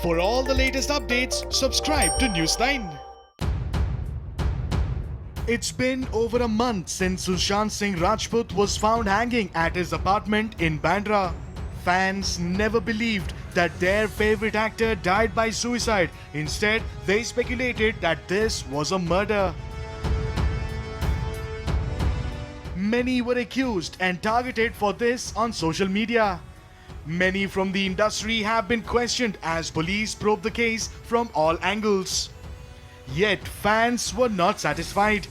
For all the latest updates, subscribe to Newsline. It's been over a month since Sushant Singh Rajput was found hanging at his apartment in Bandra. Fans never believed that their favorite actor died by suicide. Instead, they speculated that this was a murder. Many were accused and targeted for this on social media. Many from the industry have been questioned as police probe the case from all angles. Yet fans were not satisfied.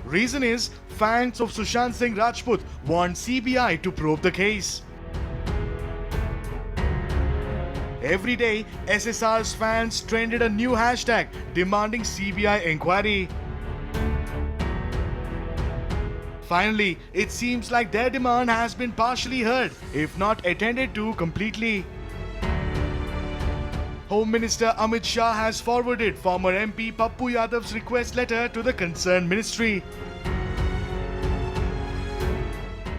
Reason is, fans of Sushant Singh Rajput want CBI to probe the case. Every day, SSR's fans trended a new hashtag demanding CBI inquiry. Finally, it seems like their demand has been partially heard, if not attended to completely. Home Minister Amit Shah has forwarded former MP Pappu Yadav's request letter to the concerned ministry.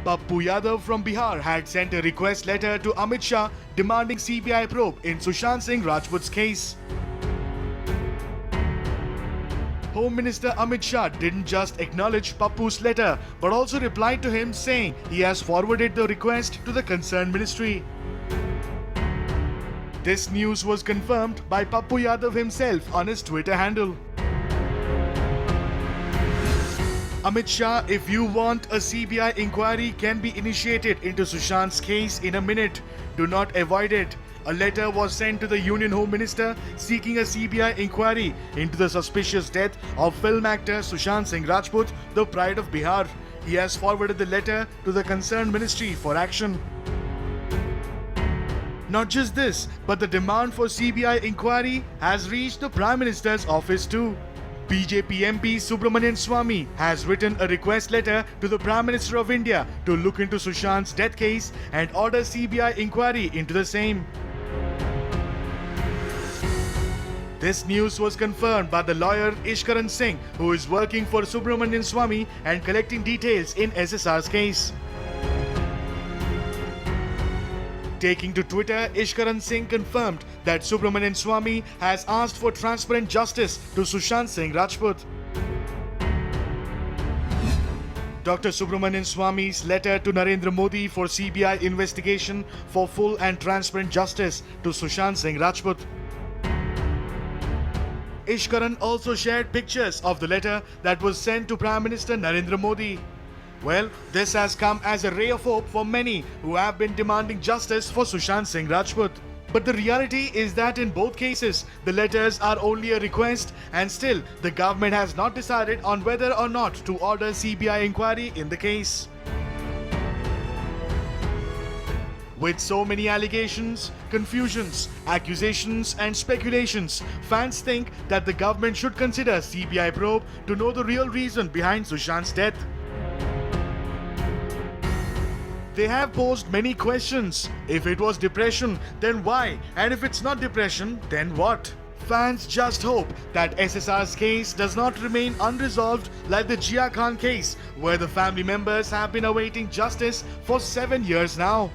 Pappu Yadav from Bihar had sent a request letter to Amit Shah demanding CBI probe in Sushant Singh Rajput's case. Home Minister Amit Shah didn't just acknowledge Pappu's letter but also replied to him saying he has forwarded the request to the concerned ministry. This news was confirmed by Pappu Yadav himself on his Twitter handle. Amit Shah, if you want a CBI inquiry can be initiated into Sushant's case in a minute. Do not avoid it. A letter was sent to the Union Home Minister seeking a CBI inquiry into the suspicious death of film actor Sushant Singh Rajput, the pride of Bihar. He has forwarded the letter to the concerned ministry for action. Not just this, but the demand for CBI inquiry has reached the Prime Minister's office too. BJP MP Subramanian Swamy has written a request letter to the Prime Minister of India to look into Sushant's death case and order CBI inquiry into the same. This news was confirmed by the lawyer Ishkaran Singh, who is working for Subramanian Swamy and collecting details in SSR's case. Taking to Twitter, Ishkaran Singh confirmed that Subramanian Swamy has asked for transparent justice to Sushant Singh Rajput. Dr. Subramanian Swamy's letter to Narendra Modi for CBI investigation for full and transparent justice to Sushant Singh Rajput. Ishkaran also shared pictures of the letter that was sent to Prime Minister Narendra Modi. Well, this has come as a ray of hope for many who have been demanding justice for Sushant Singh Rajput. But the reality is that in both cases, the letters are only a request and still the government has not decided on whether or not to order CBI inquiry in the case. With so many allegations, confusions, accusations and speculations, fans think that the government should consider CBI probe to know the real reason behind Sushant's death. They have posed many questions. If it was depression, then why? And if it's not depression, then what? Fans just hope that SSR's case does not remain unresolved like the Jia Khan case, where the family members have been awaiting justice for 7 years now.